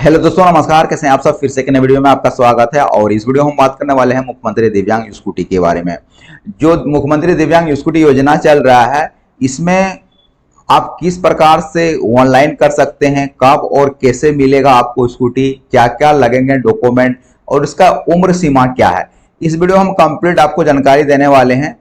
Hello दोस्तों, नमस्कार। कैसे हैं आप सब? फिर से एक नए वीडियो में आपका स्वागत है। और इस वीडियो में हम बात करने वाले हैं मुख्यमंत्री दिव्यांग स्कूटी के बारे में। जो मुख्यमंत्री दिव्यांग स्कूटी योजना चल रहा है, इसमें आप किस प्रकार से ऑनलाइन कर सकते हैं, कब और कैसे मिलेगा आपको स्कूटी, क्या क्या लगेंगे डॉक्यूमेंट और इसका उम्र सीमा क्या है, इस वीडियो हम कंप्लीट आपको जानकारी देने वाले हैं।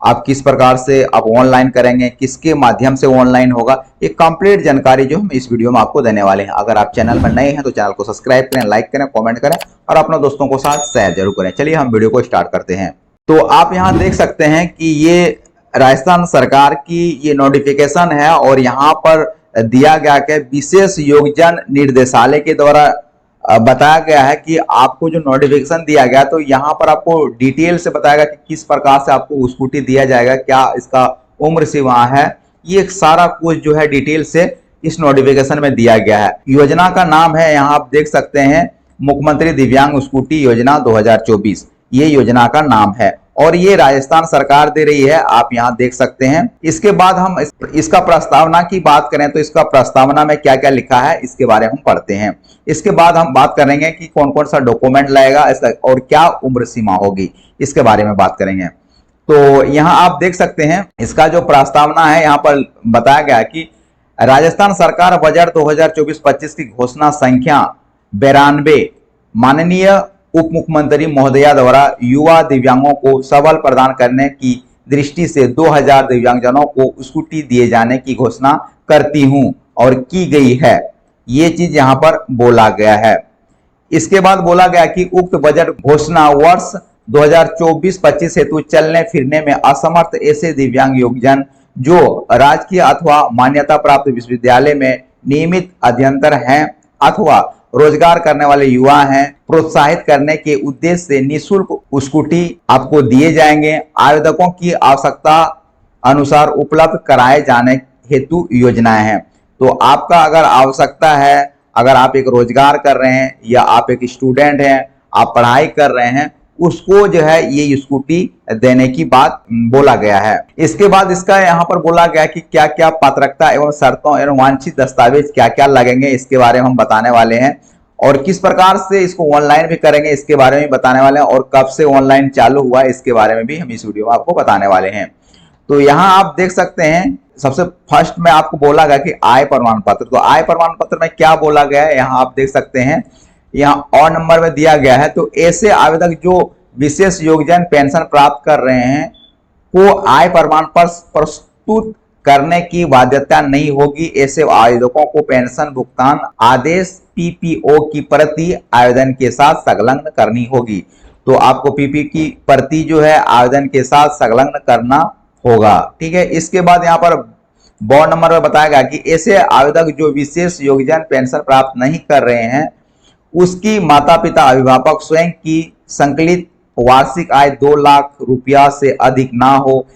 आप किस प्रकार से आप ऑनलाइन करेंगे, किसके माध्यम से ऑनलाइन होगा, ये कंप्लीट जानकारी जो हम इस वीडियो में आपको देने वाले हैं। अगर आप चैनल पर नए हैं तो चैनल को सब्सक्राइब करें, लाइक करें, कमेंट करें और अपने दोस्तों को साथ शेयर जरूर करें। चलिए हम वीडियो को स्टार्ट करते हैं। तो आप यहाँ देख सकते हैं कि ये राजस्थान सरकार की ये नोटिफिकेशन है और यहाँ पर दिया गया कि विशेष योगजन निर्देशालय के द्वारा बताया गया है कि आपको जो नोटिफिकेशन दिया गया तो यहाँ पर आपको डिटेल से बताएगा कि किस प्रकार से आपको स्कूटी दिया जाएगा, क्या इसका उम्र सीमा है, ये सारा कुछ जो है डिटेल से इस नोटिफिकेशन में दिया गया है। योजना का नाम है, यहाँ आप देख सकते हैं, मुख्यमंत्री दिव्यांग स्कूटी योजना 2024, ये योजना का नाम है और ये राजस्थान सरकार दे रही है, आप यहाँ देख सकते हैं। इसके बाद हम इसका प्रस्तावना की बात करें तो इसका प्रस्तावना में क्या क्या लिखा है इसके बारे में हम पढ़ते हैं। इसके बाद हम बात करेंगे कि कौन कौन सा डॉक्यूमेंट लगेगा और क्या उम्र सीमा होगी, इसके बारे में बात करेंगे। तो यहाँ आप देख सकते हैं इसका जो प्रस्तावना है, यहाँ पर बताया गया कि राजस्थान सरकार बजट 2024-25 की घोषणा संख्या 92 माननीय उप मुख्यमंत्री महोदया द्वारा युवा दिव्यांगों को सबल प्रदान करने की दृष्टि से 2000 दिव्यांगजनों को स्कूटी दिए जाने की घोषणा करती हूं और की गई है। ये चीज यहां पर बोला गया है। इसके बाद बोला गया कि उक्त बजट घोषणा वर्ष 2024-25 हेतु चलने फिरने में असमर्थ ऐसे दिव्यांग योगजन जो राजकीय अथवा मान्यता प्राप्त विश्वविद्यालय में नियमित अध्ययनरत हैं अथवा रोजगार करने वाले युवा हैं, प्रोत्साहित करने के उद्देश्य से निःशुल्क स्कूटी आपको दिए जाएंगे। आवेदकों की आवश्यकता अनुसार उपलब्ध कराए जाने हेतु योजनाएं हैं। तो आपका अगर आवश्यकता है, अगर आप एक रोजगार कर रहे हैं या आप एक स्टूडेंट हैं, आप पढ़ाई कर रहे हैं, उसको जो है ये स्कूटी देने की बात बोला गया है। इसके बाद इसका यहाँ पर बोला गया कि क्या क्या पात्रता एवं शर्तों एवं वांछित दस्तावेज क्या क्या लगेंगे, इसके बारे में हम बताने वाले हैं। और किस प्रकार से इसको ऑनलाइन भी करेंगे इसके बारे में बताने वाले हैं और कब से ऑनलाइन चालू हुआ है इसके बारे में भी हम इस वीडियो में आपको बताने वाले हैं। तो यहाँ आप देख सकते हैं, सबसे फर्स्ट में आपको बोला गया कि आय प्रमाण पत्र। तो आय प्रमाण पत्र में क्या बोला गया है, यहाँ आप देख सकते हैं, यहाँ और नंबर में दिया गया है। तो ऐसे आवेदक जो विशेष योगदान पेंशन प्राप्त कर रहे हैं को आय प्रमाण पत्र प्रस्तुत करने की बाध्यता नहीं होगी। ऐसे आवेदकों को पेंशन भुगतान आदेश पीपीओ की प्रति आवेदन के साथ संलग्न करनी होगी। तो आपको पीपी की प्रति जो है आवेदन के साथ संलग्न करना होगा, ठीक है। इसके बाद यहाँ पर बोर्ड नंबर में बताया गया कि ऐसे आवेदक जो विशेष योगदान पेंशन प्राप्त नहीं कर रहे हैं, उसकी माता पिता अभिभावक स्वयं की संकलित वार्षिक आय 2 लाख रुपया से अधिक ना हो,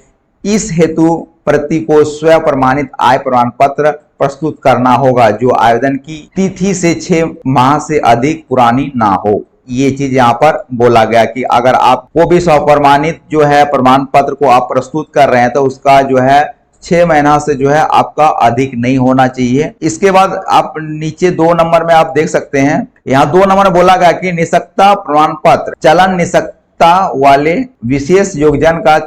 इस हेतु प्रति को स्वयं प्रमाणित आय प्रमाण पत्र प्रस्तुत करना होगा जो आवेदन की तिथि से 6 माह से अधिक पुरानी ना हो। ये चीज यहाँ पर बोला गया कि अगर आपको भी स्वप्रमाणित जो है प्रमाण पत्र को आप प्रस्तुत कर रहे हैं तो उसका जो है 6 महीना से जो है आपका अधिक नहीं होना चाहिए। इसके बाद आप नीचे 2 नंबर में आप देख सकते हैं, यहाँ 2 नंबर में बोला गया कि निःशक्तता प्रमाण पत्र चलन निःशक्तता वाले विशेष योगदान का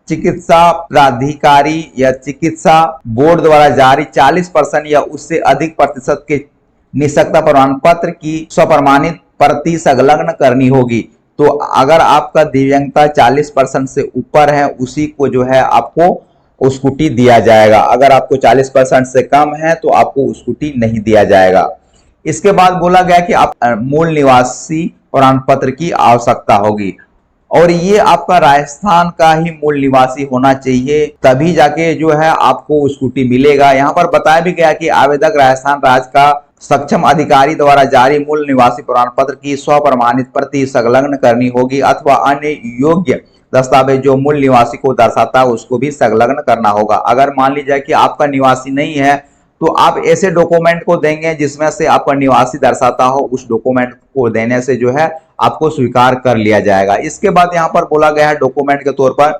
चिकित्सा प्राधिकारी या चिकित्सा बोर्ड द्वारा जारी 40% या उससे अधिक प्रतिशत के निःशक्तता प्रमाण पत्र की स्वप्रमाणित प्रति संलग्न करनी होगी। तो अगर आपका दिव्यांगता 40% से ऊपर है, उसी को जो है आपको स्कूटी दिया जाएगा। अगर आपको 40% से कम है तो आपको स्कूटी नहीं दिया जाएगा। इसके बाद बोला गया कि आप मूल निवासी प्रमाण पत्र की आवश्यकता होगी और ये आपका राजस्थान का ही मूल निवासी होना चाहिए, तभी जाके जो है आपको स्कूटी मिलेगा। यहाँ पर बताया भी गया कि आवेदक राजस्थान राज्य का सक्षम अधिकारी द्वारा जारी मूल निवासी प्रमाण पत्र की स्वप्रमाणित प्रति संलग्न करनी होगी अथवा अन्य योग्य दस्तावेज जो मूल निवासी को दर्शाता है उसको भी संलग्न करना होगा। अगर मान लीजिए कि आपका निवासी नहीं है तो आप ऐसे डॉक्यूमेंट को देंगे जिसमें से आपका निवासी दर्शाता हो, उस डॉक्यूमेंट को देने से जो है आपको स्वीकार कर लिया जाएगा। इसके बाद यहाँ पर बोला गया है डॉक्यूमेंट के तौर पर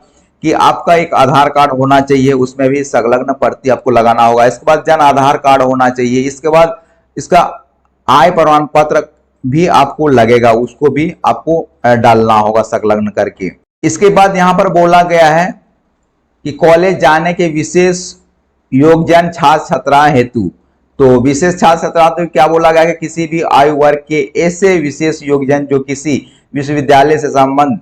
कि आपका एक आधार कार्ड होना चाहिए, उसमें भी संलग्न प्रति आपको लगाना होगा। इसके बाद जन आधार कार्ड होना चाहिए। इसके बाद इसका आय प्रमाण पत्र भी आपको लगेगा, उसको भी आपको डालना होगा संलग्न करके। इसके बाद यहां पर बोला गया है कि कॉलेज जाने के विशेष योग्यन छात्र छात्रा हेतु, तो विशेष छात्र छात्रा तो क्या बोला गया कि किसी भी आयु वर्ग के ऐसे विशेष योग्यन जो किसी विश्वविद्यालय से संबंध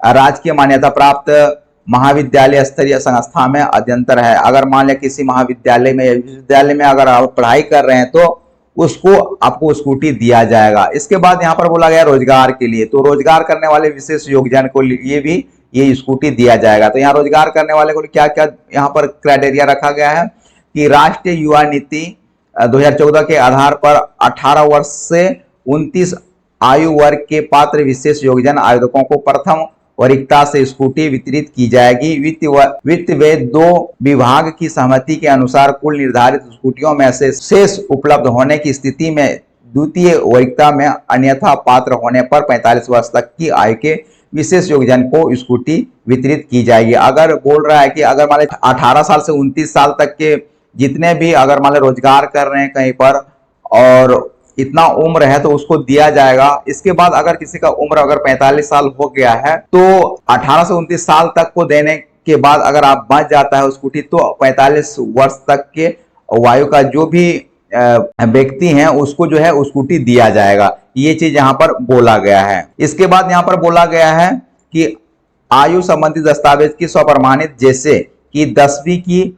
राजकीय मान्यता प्राप्त महाविद्यालय स्तरीय संस्था में अध्ययनतर है। अगर मान लिया किसी महाविद्यालय में या विश्वविद्यालय में अगर आप पढ़ाई कर रहे हैं तो उसको आपको स्कूटी दिया जाएगा। इसके बाद यहाँ पर बोला गया रोजगार के लिए, तो रोजगार करने वाले विशेष योग्यन को लिए भी ये स्कूटी दिया जाएगा। तो यहाँ रोजगार करने वाले को क्या क्या यहाँ पर क्राइटेरिया रखा गया है कि राष्ट्रीय युवा नीति 2014 के आधार पर 18 वर्ष से 29 आयु वर्ग के पात्र विशेष योग्यन आवेदकों को प्रथम वरीयता से स्कूटी वितरित की जाएगी। वित्त व 2 विभाग की सहमति के अनुसार कुल निर्धारित स्कूटियों में से शेष उपलब्ध होने की स्थिति में द्वितीय वरीयता में अन्यथा पात्र होने पर 45 वर्ष तक की आयु के विशेष योग्यन को स्कूटी वितरित की जाएगी। अगर बोल रहा है कि अगर मान लीजिए 18 साल से 29 साल तक के जितने भी अगर मान लीजिए रोजगार कर रहे हैं कहीं पर और इतना उम्र है तो उसको दिया जाएगा। इसके बाद अगर किसी का उम्र अगर 45 साल हो गया है तो 18 से 29 साल तक को देने के बाद अगर आप बच जाता है स्कूटी तो 45 वर्ष तक के वायु का जो भी व्यक्ति हैं उसको जो है स्कूटी दिया जाएगा। ये चीज यहाँ पर बोला गया है। इसके बाद यहाँ पर बोला गया है कि आयु संबंधी दस्तावेज की स्वप्रमाणित जैसे कि 10वीं की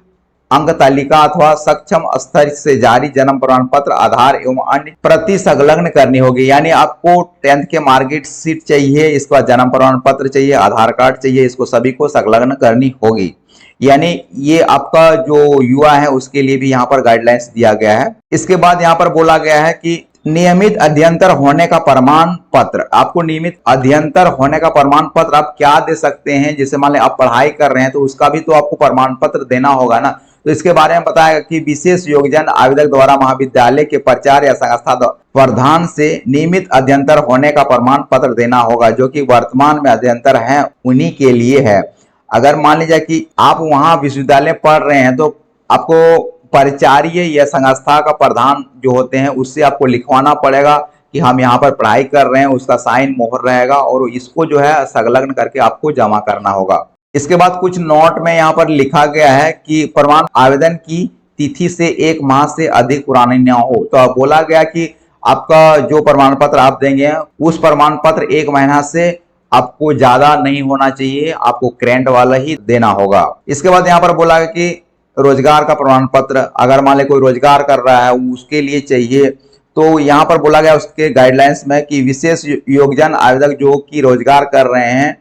अंक तालिका अथवा सक्षम स्तर से जारी जन्म प्रमाण पत्र, आधार एवं अन्य प्रति संलग्न करनी होगी। यानी आपको 10th के मार्कशीट शीट चाहिए, इसके बाद जन्म प्रमाण पत्र चाहिए, आधार कार्ड चाहिए, इसको सभी को संलग्न करनी होगी। यानी ये आपका जो युवा है उसके लिए भी यहाँ पर गाइडलाइंस दिया गया है। इसके बाद यहाँ पर बोला गया है कि नियमित अध्ययनतर होने का प्रमाण पत्र, आपको नियमित अध्ययनतर होने का प्रमाण पत्र आप क्या दे सकते हैं, जैसे मान लें आप पढ़ाई कर रहे हैं तो उसका भी तो आपको प्रमाण पत्र देना होगा ना। तो इसके बारे में बताया कि विशेष योग्यन आवेदक द्वारा महाविद्यालय के प्राचार्य या संस्था प्रधान से नियमित अध्ययनतर होने का प्रमाण पत्र देना होगा, जो कि वर्तमान में अध्ययनतर हैं उन्हीं के लिए है। अगर मान लीजिए कि आप वहां विश्वविद्यालय पढ़ रहे हैं तो आपको प्राचार्य या संस्था का प्रधान जो होते हैं उससे आपको लिखवाना पड़ेगा कि हम यहाँ पर पढ़ाई कर रहे हैं, उसका साइन मोहर रहेगा और इसको जो है संलग्न करके आपको जमा करना होगा। इसके बाद कुछ नोट में यहाँ पर लिखा गया है कि प्रमाण आवेदन की तिथि से 1 माह से अधिक पुरानी न हो। तो बोला गया कि आपका जो प्रमाण पत्र आप देंगे उस प्रमाण पत्र 1 महीना से आपको ज्यादा नहीं होना चाहिए, आपको करेंट वाला ही देना होगा। इसके बाद यहाँ पर बोला गया कि रोजगार का प्रमाण पत्र, अगर मान ले कोई रोजगार कर रहा है उसके लिए चाहिए, तो यहाँ पर बोला गया उसके गाइडलाइंस में कि विशेष योग्यन आवेदक जो कि रोजगार कर रहे हैं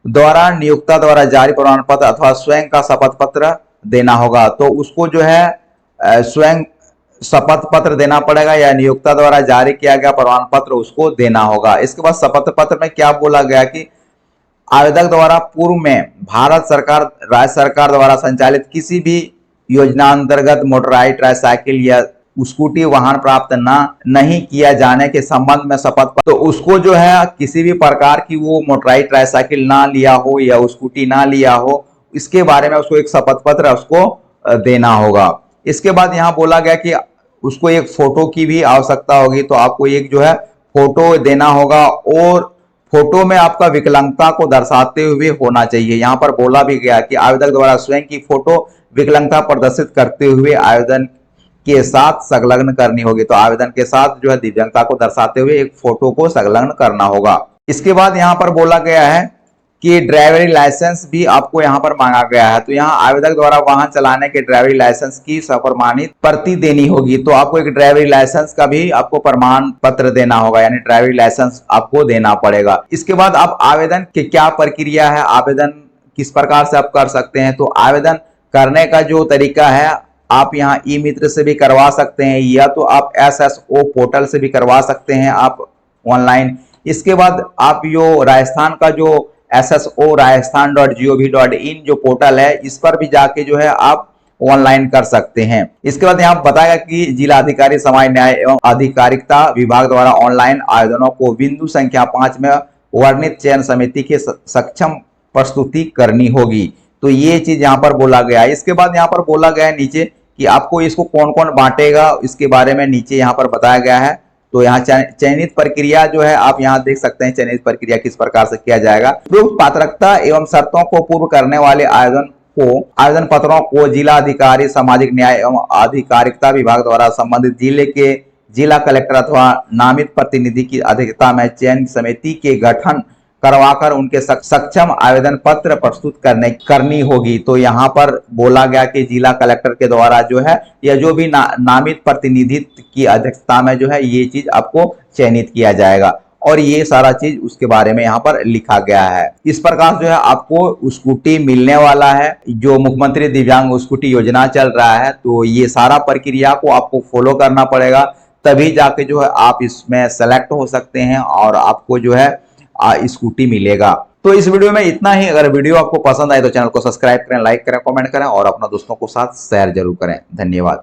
द्वारा नियोक्ता द्वारा जारी प्रमाण पत्र अथवा स्वयं का शपथ पत्र देना होगा। तो उसको जो है स्वयं शपथ पत्र देना पड़ेगा या नियोक्ता द्वारा जारी किया गया प्रमाण पत्र उसको देना होगा। इसके बाद शपथ पत्र में क्या बोला गया कि आवेदक द्वारा पूर्व में भारत सरकार, राज्य सरकार द्वारा संचालित किसी भी योजना अंतर्गत मोटराइज ट्राईसाइकिल या स्कूटी वाहन प्राप्त नहीं किया जाने के संबंध में शपथ पत्र, तो उसको जो है किसी भी प्रकार की वो मोटराइज ट्राईसाइकिल ना लिया हो या स्कूटी ना लिया हो, इसके बारे में उसको एक शपथ पत्र उसको देना होगा। इसके बाद यहाँ बोला गया कि उसको एक फोटो की भी आवश्यकता होगी, तो आपको एक जो है फोटो देना होगा और फोटो में आपका विकलांगता को दर्शाते हुए होना चाहिए। यहाँ पर बोला भी गया कि आवेदक द्वारा स्वयं की फोटो विकलांगता प्रदर्शित करते हुए आवेदन के साथ संलग्न करनी होगी। तो आवेदन के साथ जो है दिव्यांगता को दर्शाते हुए एक फोटो को संलग्न करना होगा। इसके बाद यहाँ पर बोला गया है कि ड्राइवरी लाइसेंस भी आपको यहाँ पर मांगा गया है। तो यहाँ आवेदक द्वारा वाहन चलाने के ड्राइवरी लाइसेंस की स्वप्रमाणित प्रति देनी होगी। तो आपको एक ड्राइवरी लाइसेंस का भी आपको प्रमाण पत्र देना होगा, यानी ड्राइवरी लाइसेंस आपको देना पड़ेगा। इसके बाद आप आवेदन की क्या प्रक्रिया है, आवेदन किस प्रकार से आप कर सकते हैं, तो आवेदन करने का जो तरीका है आप यहाँ ई मित्र से भी करवा सकते हैं या तो आप SSO पोर्टल से भी करवा सकते हैं आप ऑनलाइन। इसके बाद आप जो राजस्थान का जो SSO rajasthan.gov.in जो पोर्टल है इस पर भी जाके जो है आप ऑनलाइन कर सकते हैं। इसके बाद यहाँ बताया कि जिला अधिकारी समाज न्याय एवं अधिकारिता विभाग द्वारा ऑनलाइन आवेदनों को बिंदु संख्या 5 में वर्णित चयन समिति के सक्षम प्रस्तुति करनी होगी। तो ये चीज यहाँ पर बोला गया है। इसके बाद यहाँ पर बोला गया है नीचे कि आपको इसको कौन कौन बांटेगा, इसके बारे में नीचे यहाँ पर बताया गया है। तो यहाँ चयनित प्रक्रिया जो है आप यहाँ देख सकते हैं, चयनित प्रक्रिया किस प्रकार से किया जाएगा। उपयुक्त पात्रता एवं शर्तों को पूर्ण करने वाले आवेदन पत्रों को जिला अधिकारी सामाजिक न्याय एवं आधिकारिकता विभाग द्वारा संबंधित जिले के जिला कलेक्टर अथवा नामित प्रतिनिधि की अध्यक्षता में चयन समिति के गठन करवाकर उनके सक्षम आवेदन पत्र प्रस्तुत करनी होगी। तो यहाँ पर बोला गया कि जिला कलेक्टर के द्वारा जो है या जो भी नामित प्रतिनिधित्व की अध्यक्षता में जो है ये चीज आपको चयनित किया जाएगा, और ये सारा चीज उसके बारे में यहाँ पर लिखा गया है। इस प्रकार जो है आपको स्कूटी मिलने वाला है। जो मुख्यमंत्री दिव्यांग स्कूटी योजना चल रहा है, तो ये सारा प्रक्रिया को आपको फॉलो करना पड़ेगा, तभी जाके जो है आप इसमें सेलेक्ट हो सकते हैं और आपको जो है स्कूटी मिलेगा। तो इस वीडियो में इतना ही। अगर वीडियो आपको पसंद आए तो चैनल को सब्सक्राइब करें, लाइक करें, कमेंट करें और अपना दोस्तों को साथ शेयर जरूर करें। धन्यवाद।